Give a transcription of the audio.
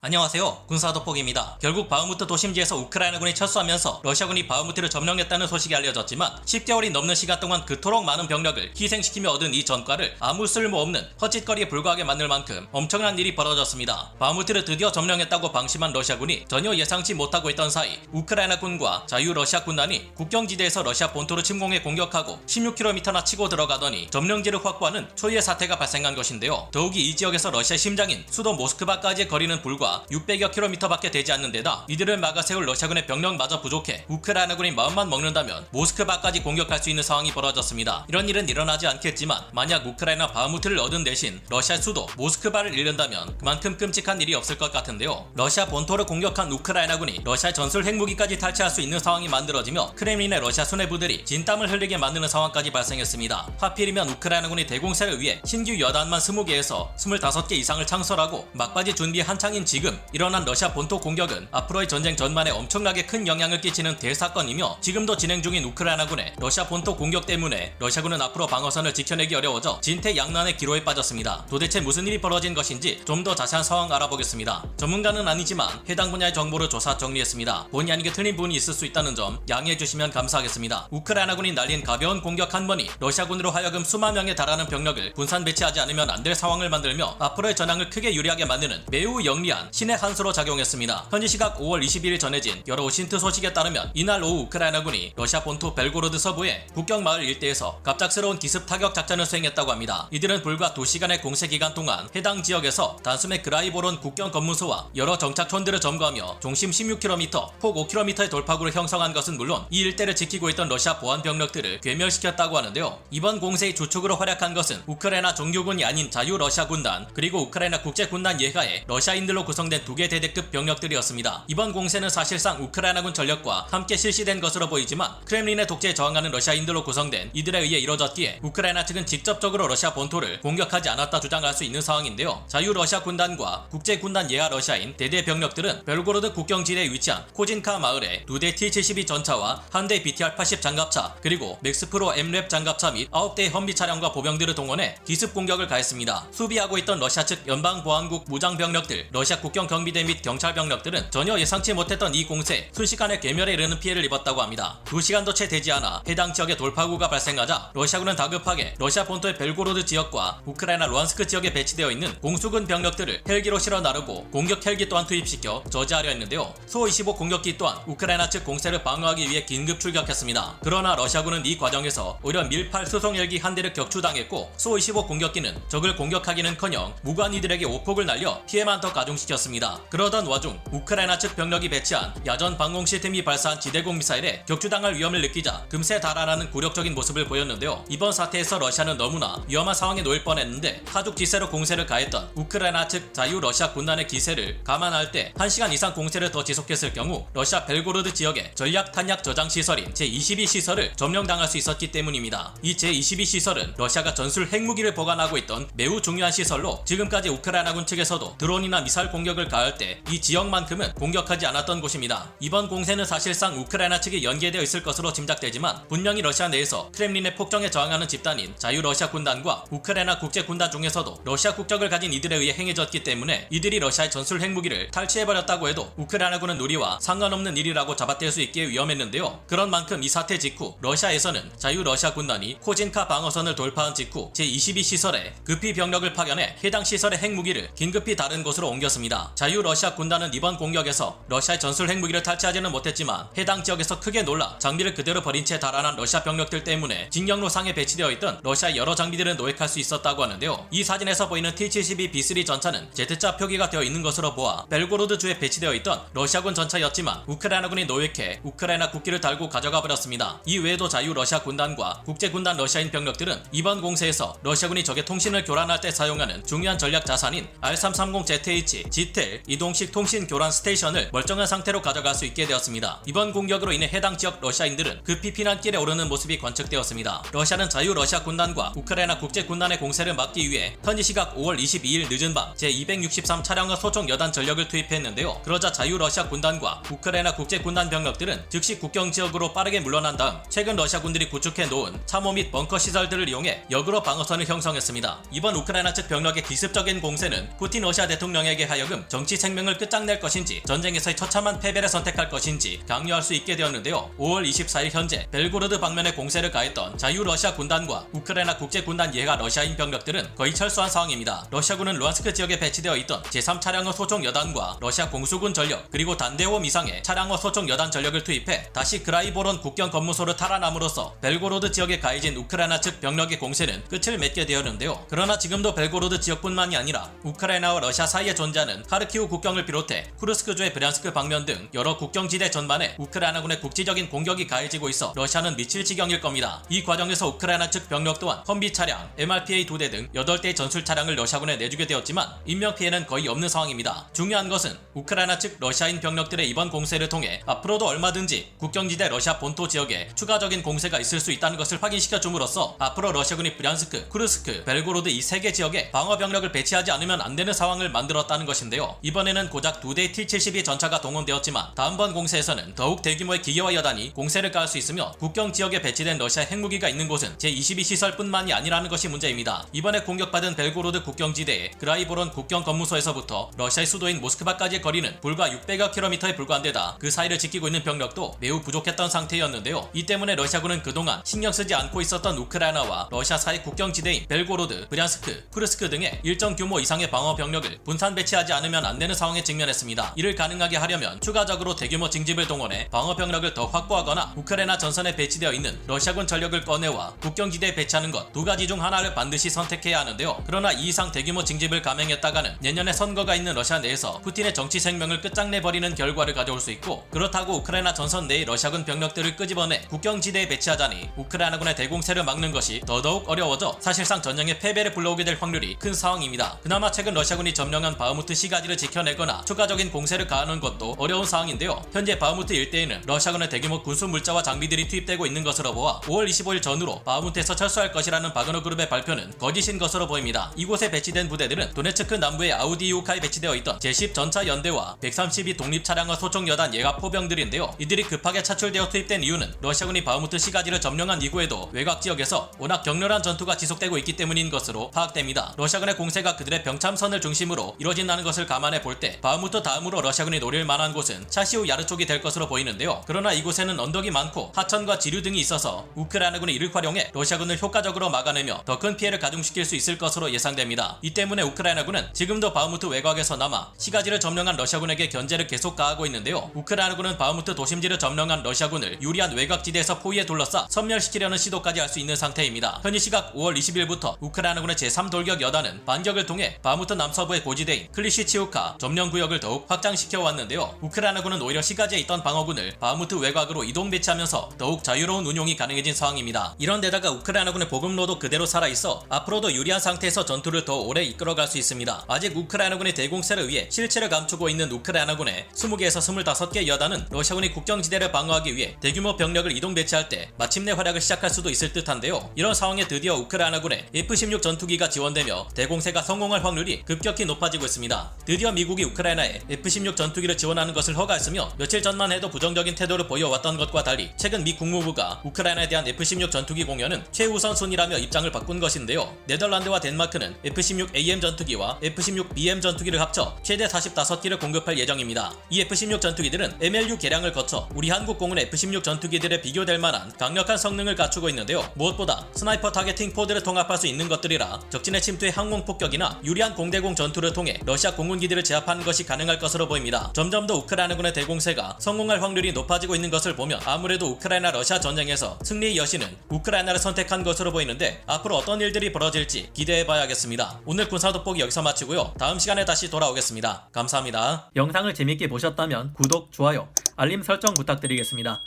안녕하세요. 군사도폭입니다. 결국 바흐무트 도심지에서 우크라이나군이 철수하면서 러시아군이 바흐무트를 점령했다는 소식이 알려졌지만 10개월이 넘는 시간 동안 그토록 많은 병력을 희생시키며 얻은 이 전과를 아무 쓸모없는 헛짓거리에 불과하게 만들 만큼 엄청난 일이 벌어졌습니다. 바흐무트를 드디어 점령했다고 방심한 러시아군이 전혀 예상치 못하고 있던 사이 우크라이나군과 자유러시아 군단이 국경지대에서 러시아 본토를 침공해 공격하고 16km나 치고 들어가더니 점령지를 확보하는 초유의 사태가 발생한 것인데요. 더욱이 이 지역에서 러시아 심장인 수도 모스크바까지의 거리는 불과 600여 킬로미터밖에 되지 않는 데다 이들을 막아세울 러시아군의 병력마저 부족해 우크라이나군이 마음만 먹는다면 모스크바까지 공격할 수 있는 상황이 벌어졌습니다. 이런 일은 일어나지 않겠지만 만약 우크라이나 바흐무트를 얻은 대신 러시아 수도 모스크바를 잃는다면 그만큼 끔찍한 일이 없을 것 같은데요. 러시아 본토를 공격한 우크라이나군이 러시아 전술 핵무기까지 탈취할 수 있는 상황이 만들어지며 크렘린의 러시아 수뇌부들이 진땀을 흘리게 만드는 상황까지 발생했습니다. 하필이면 우크라이나군이 대공세를 위해 신규 여단만 20개에서 25개 이상을 창설하고 막바지 준비 한창인 지금 일어난 러시아 본토 공격은 앞으로의 전쟁 전반에 엄청나게 큰 영향을 끼치는 대사건이며 지금도 진행 중인 우크라이나군의 러시아 본토 공격 때문에 러시아군은 앞으로 방어선을 지켜내기 어려워져 진퇴양난의 기로에 빠졌습니다. 도대체 무슨 일이 벌어진 것인지 좀 더 자세한 상황 알아보겠습니다. 전문가는 아니지만 해당 분야의 정보를 조사 정리했습니다. 본의 아니게 틀린 부분이 있을 수 있다는 점 양해해 주시면 감사하겠습니다. 우크라이나군이 날린 가벼운 공격 한 번이 러시아군으로 하여금 수만 명에 달하는 병력을 분산 배치하지 않으면 안 될 상황을 만들며 앞으로의 전황을 크게 유리하게 만드는 매우 영리한 신의 한 수로 작용했습니다. 현지 시각 5월 22일 전해진 여러 오신트 소식에 따르면 이날 오후 우크라이나군이 러시아 본토 벨고로드 서부의 국경 마을 일대에서 갑작스러운 기습 타격 작전을 수행했다고 합니다. 이들은 불과 2시간의 공세 기간 동안 해당 지역에서 단숨에 그라이보론 국경 검문소와 여러 정착촌들을 점거하며 종심 16km, 폭 5km의 돌파구를 형성한 것은 물론 이 일대를 지키고 있던 러시아 보안 병력들을 괴멸시켰다고 하는데요. 이번 공세의 주축으로 활약한 것은 우크라이나 정규군이 아닌 자유러시아 군단 그리고 우크라이나 국제군단 예하의 러시아인들로 구성된 2개 대대급 병력들이었습니다. 이번 공세는 사실상 우크라이나군 전력과 함께 실시된 것으로 보이지만 크렘린의 독재에 저항하는 러시아인들로 구성된 이들에 의해 이뤄졌기에 우크라이나 측은 직접적으로 러시아 본토를 공격하지 않았다 주장할 수 있는 상황인데요. 자유러시아 군단과 국제군단 예하 러시아인 대대 병력들은 벨고로드 국경지대에 위치한 코진카 마을에 2대 T-72 전차와 1대 BTR-80 장갑차 그리고 맥스프로 M랩 장갑차 및 9대의 험비 차량과 보병들을 동원해 기습 공격을 가했습니다. 수비하고 있던 러시아 측 연방보안국 무장병력들, 러시아 국경 경비대 및 경찰 병력들은 전혀 예상치 못했던 이 공세에 순식간에 괴멸에 이르는 피해를 입었다고 합니다. 2시간도 채 되지 않아 해당 지역에 돌파구가 발생하자 러시아군은 다급하게 러시아 본토의 벨고로드 지역과 우크라이나 루안스크 지역에 배치되어 있는 공수군 병력들을 헬기로 실어 나르고 공격 헬기 또한 투입시켜 저지하려 했는데요. 소-25 공격기 또한 우크라이나 측 공세를 방어하기 위해 긴급 출격했습니다. 그러나 러시아군은 이 과정에서 오히려 밀8 수송 헬기 한 대를 격추당했고 소-25 공격기는 적을 공격하기는커녕 무관이들에게 오폭을 날려 피해만 더 가중시켰습니다. 그러던 와중 우크라이나 측 병력이 배치한 야전 방공 시스템이 발사한 지대공 미사일에 격추당할 위험을 느끼자 금세 달아나는 굴욕적인 모습을 보였는데요. 이번 사태에서 러시아는 너무나 위험한 상황에 놓일 뻔했는데 하죽지세로 공세를 가했던 우크라이나 측 자유러시아 군단의 기세를 감안할 때 1시간 이상 공세를 더 지속했을 경우 러시아 벨고로드 지역의 전략 탄약 저장 시설인 제22 시설을 점령당할 수 있었기 때문입니다. 이 제22 시설은 러시아가 전술 핵무기를 보관하고 있던 매우 중요한 시설로 지금까지 우크라이나군 측에서도 드론이나 미사일 공격을 가할 때 이 지역만큼은 공격하지 않았던 곳입니다. 이번 공세는 사실상 우크라이나 측이 연계되어 있을 것으로 짐작되지만 분명히 러시아 내에서 크렘린의 폭정에 저항하는 집단인 자유러시아 군단과 우크라이나 국제군단 중에서도 러시아 국적을 가진 이들에 의해 행해졌기 때문에 이들이 러시아의 전술 핵무기를 탈취해버렸다고 해도 우크라이나군은 우리와 상관없는 일이라고 잡아뗄 수 있기에 위험했는데요. 그런 만큼 이 사태 직후 러시아에서는 자유러시아 군단이 코진카 방어선을 돌파한 직후 제22 시설에 급히 병력을 파견해 해당 시설의 핵무기를 긴급히 다른 곳으로 옮겼습니다. 자유러시아 군단은 이번 공격에서 러시아의 전술 핵무기를 탈취하지는 못했지만 해당 지역에서 크게 놀라 장비를 그대로 버린 채 달아난 러시아 병력들 때문에 진경로 상에 배치되어 있던 러시아의 여러 장비들은 노획할 수 있었다고 하는데요. 이 사진에서 보이는 T-72 B3 전차는 Z자 표기가 되어 있는 것으로 보아 벨고로드 주에 배치되어 있던 러시아군 전차였지만 우크라이나군이 노획해 우크라이나 국기를 달고 가져가 버렸습니다. 이 외에도 자유러시아 군단과 국제군단 러시아인 병력들은 이번 공세에서 러시아군이 적의 통신을 교란할 때 사용하는 중요한 전략 자산인 R330ZH 지텔 이동식 통신 교란 스테이션을 멀쩡한 상태로 가져갈 수 있게 되었습니다. 이번 공격으로 인해 해당 지역 러시아인들은 급히 피난길에 오르는 모습이 관측되었습니다. 러시아는 자유러시아 군단과 우크라이나 국제군단의 공세를 막기 위해 현지 시각 5월 22일 늦은 밤 제263 차량과 소총 여단 전력을 투입했는데요. 그러자 자유러시아 군단과 우크라이나 국제군단 병력들은 즉시 국경 지역으로 빠르게 물러난 다음 최근 러시아군들이 구축해 놓은 참호 및 벙커 시설들을 이용해 역으로 방어선을 형성했습니다. 이번 우크라이나 측 병력의 기습적인 공세는 푸틴 러시아 대통령에게 하여금 하여금 정치 생명을 끝장낼 것인지 전쟁에서의 처참한 패배를 선택할 것인지 강요할 수 있게 되었는데요. 5월 24일 현재 벨고로드 방면에 공세를 가했던 자유러시아 군단과 우크라이나 국제군단 예하 러시아인 병력들은 거의 철수한 상황입니다. 러시아군은 루안스크 지역에 배치되어 있던 제3차량호 소총 여단과 러시아 공수군 전력 그리고 단대홈 이상의 차량호 소총 여단 전력을 투입해 다시 그라이보론 국경 검무소를 탈환함으로써 벨고로드 지역에 가해진 우크라이나 측 병력의 공세는 끝을 맺게 되었는데요. 그러나 지금도 벨고로드 지역뿐만이 아니라 우크라이나와 러시아 사이에 존재하는 하르키우 국경을 비롯해 쿠르스크주의 브리안스크 방면 등 여러 국경지대 전반에 우크라이나군의 국지적인 공격이 가해지고 있어 러시아는 미칠 지경일 겁니다. 이 과정에서 우크라이나 측 병력 또한 험비 차량, MRPA 2대 등 8대의 전술 차량을 러시아군에 내주게 되었지만 인명피해는 거의 없는 상황입니다. 중요한 것은 우크라이나 측 러시아인 병력들의 이번 공세를 통해 앞으로도 얼마든지 국경지대 러시아 본토 지역에 추가적인 공세가 있을 수 있다는 것을 확인시켜 줌으로써 앞으로 러시아군이 브리안스크, 쿠르스크, 벨고로드 이 3개 지역에 방어 병력을 배치하지 않으면 안 되는 상황을 만들었다는 것인데요. 이번에는 고작 2대의 T-72 전차가 동원되었지만 다음번 공세에서는 더욱 대규모의 기계화 여단이 공세를 가할 수 있으며 국경 지역에 배치된 러시아 핵무기가 있는 곳은 제22 시설뿐만이 아니라는 것이 문제입니다. 이번에 공격받은 벨고로드 국경지대의 그라이보론 국경 검무소에서부터 러시아의 수도인 모스크바까지의 거리는 불과 600여 킬로미터에 불과한 데다 그 사이를 지키고 있는 병력도 매우 부족했던 상태였는데요. 이 때문에 러시아군은 그동안 신경 쓰지 않고 있었던 우크라이나와 러시아 사이 국경지대인 벨고로드, 브리안스크, 쿠르스크 등의 일정 규모 이상의 방어 병력을 분산 배치하지 않으면 안 되는 상황에 직면했습니다. 이를 가능하게 하려면 추가적으로 대규모 징집을 동원해 방어 병력을 더 확보하거나 우크라이나 전선에 배치되어 있는 러시아군 전력을 꺼내와 국경지대에 배치하는 것 두 가지 중 하나를 반드시 선택해야 하는데요. 그러나 이 이상 대규모 징집을 감행했다가는 내년에 선거가 있는 러시아 내에서 푸틴의 정치 생명을 끝장내버리는 결과를 가져올 수 있고, 그렇다고 우크라이나 전선 내의 러시아군 병력들을 끄집어내 국경지대에 배치하자니 우크라이나군의 대공세를 막는 것이 더더욱 어려워져 사실상 전쟁의 패배를 불러오게 될 확률이 큰 상황입니다. 그나마 최근 러시아군이 점령한 바흐무트 시가지를 지켜내거나 추가적인 공세를 가하는 것도 어려운 상황인데요. 현재 바흐무트 일대에는 러시아군의 대규모 군수 물자와 장비들이 투입되고 있는 것으로 보아 5월 25일 전후로 바흐무트에서 철수할 것이라는 바그너 그룹의 발표는 거짓인 것으로 보입니다. 이곳에 배치된 부대들은 도네츠크 남부의 아우디이우카에 배치되어 있던 제10 전차 연대와 132 독립 차량과 소총 여단 예가 포병들인데요. 이들이 급하게 차출되어 투입된 이유는 러시아군이 바흐무트 시가지를 점령한 이후에도 외곽 지역에서 워낙 격렬한 전투가 지속되고 있기 때문인 것으로 파악됩니다. 러시아군의 공세가 그들의 병참선을 중심으로 이뤄진다는 것을 감안해 볼 때 바흐무트 다음으로 러시아군이 노릴 만한 곳은 차시우 야르 쪽이 될 것으로 보이는데요. 그러나 이곳에는 언덕이 많고 하천과 지류 등이 있어서 우크라이나군이 이를 활용해 러시아군을 효과적으로 막아내며 더 큰 피해를 가중시킬 수 있을 것으로 예상됩니다. 이 때문에 우크라이나군은 지금도 바흐무트 외곽에서 남아 시가지를 점령한 러시아군에게 견제를 계속 가하고 있는데요. 우크라이나군은 바흐무트 도심지를 점령한 러시아군을 유리한 외곽지대에서 포위에 둘러싸 섬멸시키려는 시도까지 할 수 있는 상태입니다. 현지 시각 5월 20일부터 우크라이나군의 제3돌격 여단은 반격을 통해 바흐무트 남서부의 고지대인 클리시치우카 점령구역을 더욱 확장시켜 왔는데요. 우크라이나군은 오히려 시가지에 있던 방어군을 바흐무트 외곽으로 이동 배치하면서 더욱 자유로운 운용이 가능해진 상황입니다. 이런 데다가 우크라이나군의 보급로도 그대로 살아있어 앞으로도 유리한 상태에서 전투를 더 오래 이끌어갈 수 있습니다. 아직 우크라이나군의 대공세를 위해 실체를 감추고 있는 우크라이나군의 20개에서 25개 여단은 러시아군이 국경지대를 방어하기 위해 대규모 병력을 이동 배치할 때 마침내 활약을 시작할 수도 있을 듯한데요. 이런 상황에 드디어 우크라이나군의 F-16 전투기가 지원되며 대공세가 성공할 확률이 급격히 높아지고 있습니다. 드디어 미국이 우크라이나에 F-16 전투기를 지원하는 것을 허가했으며 며칠 전만 해도 부정적인 태도를 보여왔던 것과 달리 최근 미 국무부가 우크라이나에 대한 F-16 전투기 공여는 최우선순위라며 입장을 바꾼 것인데요. 네덜란드와 덴마크는 F-16AM 전투기와 F-16BM 전투기를 합쳐 최대 45기를 공급할 예정입니다. 이 F-16 전투기들은 MLU 개량을 거쳐 우리 한국공군 F-16 전투기들에 비교될 만한 강력한 성능을 갖추고 있는데요. 무엇보다 스나이퍼 타겟팅 포드를 통합할 수 있는 것들이라 적진의 침투의 항공 폭격이나 유리한 공대공 전투를 통해 러시아 공군기들을 제압하는 것이 가능할 것으로 보입니다. 점점 더 우크라이나군의 대공세가 성공할 확률이 높아지고 있는 것을 보면 아무래도 우크라이나 러시아 전쟁에서 승리의 여신은 우크라이나를 선택한 것으로 보이는데 앞으로 어떤 일들이 벌어질지 기대해봐야겠습니다. 오늘 군사돋보기 여기서 마치고요. 다음 시간에 다시 돌아오겠습니다. 감사합니다. 영상을 재밌게 보셨다면 구독, 좋아요, 알림 설정 부탁드리겠습니다.